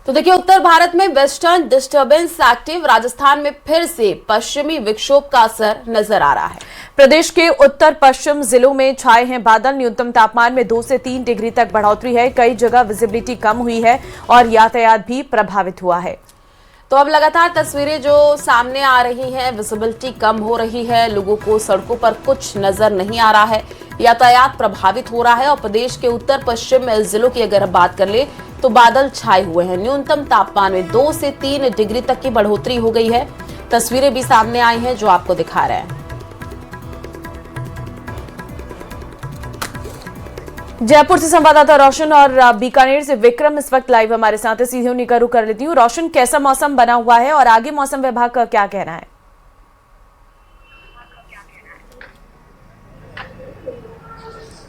तो देखिए, उत्तर भारत में वेस्टर्न डिस्टर्बेंस एक्टिव, राजस्थान में फिर से पश्चिमी विक्षोभ का असर नजर आ रहा है। प्रदेश के उत्तर पश्चिम जिलों में छाए हैं बादल। न्यूनतम तापमान में 2 से 3 डिग्री तक बढ़ोतरी है। कई जगह विजिबिलिटी कम हुई है और यातायात भी प्रभावित हुआ है। तो अब लगातार तस्वीरें जो सामने आ रही हैं, विजिबिलिटी कम हो रही है, लोगों को सड़कों पर कुछ नजर नहीं आ रहा है, यातायात प्रभावित हो रहा है। और प्रदेश के उत्तर पश्चिम जिलों की अगर बात कर ले तो बादल छाए हुए हैं। न्यूनतम तापमान में 2 से 3 डिग्री तक की बढ़ोतरी हो गई है। तस्वीरें भी सामने आई हैं जो आपको दिखा रहे हैं। जयपुर से संवाददाता रोशन और बीकानेर से विक्रम इस वक्त लाइव हमारे साथ है। सीधे उन्हीं का रुख कर लेती हूँ। रोशन, कैसा मौसम बना हुआ है और आगे मौसम विभाग का क्या कहना है?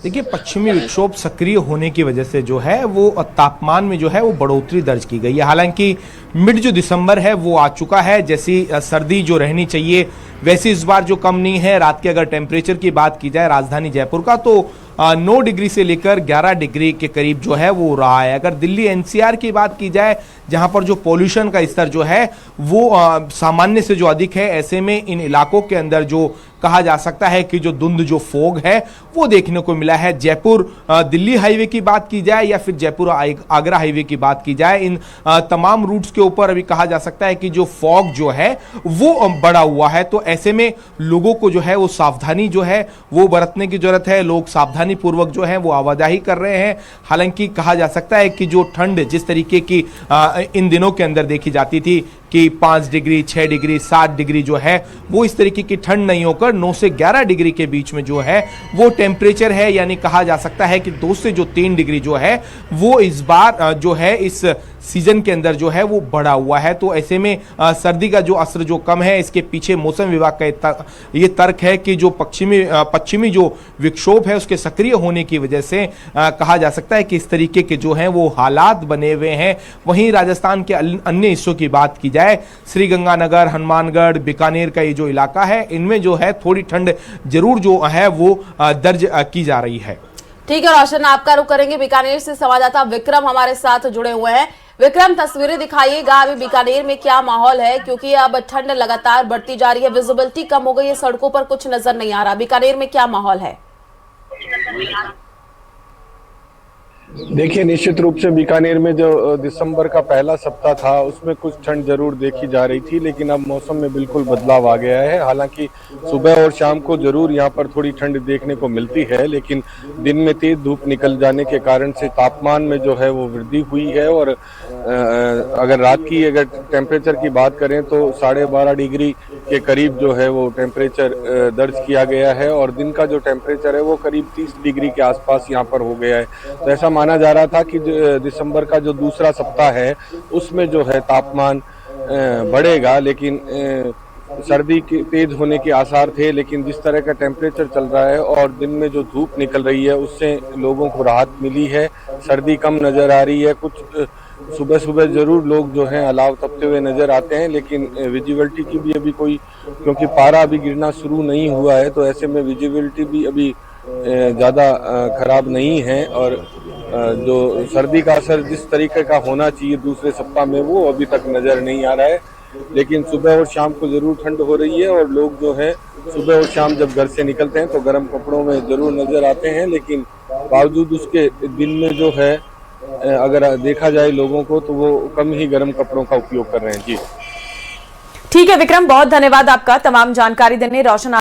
देखिए, पश्चिमी विक्षोभ सक्रिय होने की वजह से जो है वो तापमान में जो है वो बढ़ोतरी दर्ज की गई है। हालांकि मिड जो दिसंबर है वो आ चुका है। जैसी सर्दी जो रहनी चाहिए वैसी इस बार जो कम नहीं है। रात के अगर टेम्परेचर की बात की जाए राजधानी जयपुर का, तो 9 डिग्री से लेकर 11 डिग्री के करीब जो है वो रहा है। अगर दिल्ली एनसीआर की बात की जाए, जहां पर जो पॉल्यूशन का स्तर जो है वो सामान्य से जो अधिक है, ऐसे में इन इलाकों के अंदर जो कहा जा सकता है कि जो धुंध जो फॉग है वो देखने को मिला है। जयपुर दिल्ली हाईवे की बात की जाए या फिर जयपुर आगरा हाईवे की बात की जाए, इन तमाम रूट्स के ऊपर अभी कहा जा सकता है कि जो फॉग जो है वो बढ़ा हुआ है। तो ऐसे में लोगों को जो है वो सावधानी जो है वो बरतने की जरूरत है। लोग सावधानी पूर्वक जो है वो आवाजाही कर रहे हैं। हालांकि कहा जा सकता है कि जो ठंड जिस तरीके की इन दिनों के अंदर देखी जाती थी कि 5 डिग्री, 6 डिग्री, 7 डिग्री जो है वो इस तरीके की ठंड नहीं होकर 9 से 11 डिग्री के बीच में जो है वो टेम्परेचर है। यानी कहा जा सकता है कि 2 से जो 3 डिग्री जो है वो इस बार जो है इस सीजन के अंदर जो है वो बढ़ा हुआ है। तो ऐसे में सर्दी का जो असर जो कम है, इसके पीछे मौसम विभाग का ये तर्क है कि जो पश्चिमी जो विक्षोभ है उसके सक्रिय होने की वजह से कहा जा सकता है कि इस तरीके के जो हैं वो हालात बने हुए हैं। वहीं राजस्थान के अन्य हिस्सों की बात की जाए, श्रीगंगानगर, हनुमानगढ़, बीकानेर का ये जो इलाका है, इनमें जो है थोड़ी ठंड जरूर जो है वो दर्ज की जा रही है। ठीक है रोशन, आपका रुख करेंगे। बीकानेर से संवाददाता विक्रम हमारे साथ जुड़े हुए हैं। विक्रम, तस्वीरें दिखाइएगा, अभी बीकानेर में क्या माहौल है, क्योंकि अब ठंड लगातार बढ़ती जा रही है, विजिबिलिटी कम हो गई है, सड़कों पर कुछ नजर नहीं आ रहा। बीकानेर में क्या माहौल है? देखिए, निश्चित रूप से बीकानेर में जो दिसंबर का पहला सप्ताह था उसमें कुछ ठंड जरूर देखी जा रही थी, लेकिन अब मौसम में बिल्कुल बदलाव आ गया है। हालांकि सुबह और शाम को जरूर यहाँ पर थोड़ी ठंड देखने को मिलती है, लेकिन दिन में तेज धूप निकल जाने के कारण से तापमान में जो है वो वृद्धि हुई है। और अगर रात की टेम्परेचर की बात करें तो 12.5 डिग्री के करीब जो है वो टेम्परेचर दर्ज किया गया है और दिन का जो टेम्परेचर है वो करीब 30 डिग्री के आसपास यहाँ पर हो गया है। तो ऐसा माना जा रहा था कि दिसंबर का जो दूसरा सप्ताह है उसमें जो है तापमान बढ़ेगा, लेकिन सर्दी के तेज होने के आसार थे। लेकिन जिस तरह का टेम्परेचर चल रहा है और दिन में जो धूप निकल रही है उससे लोगों को राहत मिली है, सर्दी कम नजर आ रही है। कुछ सुबह सुबह जरूर लोग जो हैं अलाव तपते हुए नजर आते हैं, लेकिन विजिबिलिटी की भी अभी कोई, क्योंकि पारा अभी गिरना शुरू नहीं हुआ है, तो ऐसे में विजिबिलिटी भी अभी ज़्यादा खराब नहीं है। और जो सर्दी का असर जिस तरीके का होना चाहिए दूसरे सप्ताह में वो अभी तक नज़र नहीं आ रहा है। लेकिन सुबह और शाम को ज़रूर ठंड हो रही है और लोग जो है सुबह और शाम जब घर से निकलते हैं तो गर्म कपड़ों में ज़रूर नज़र आते हैं, लेकिन बावजूद उसके दिन में जो है अगर देखा जाए लोगों को तो वो कम ही गर्म कपड़ों का उपयोग कर रहे हैं। जी ठीक है विक्रम, बहुत धन्यवाद आपका तमाम जानकारी देने। रोशन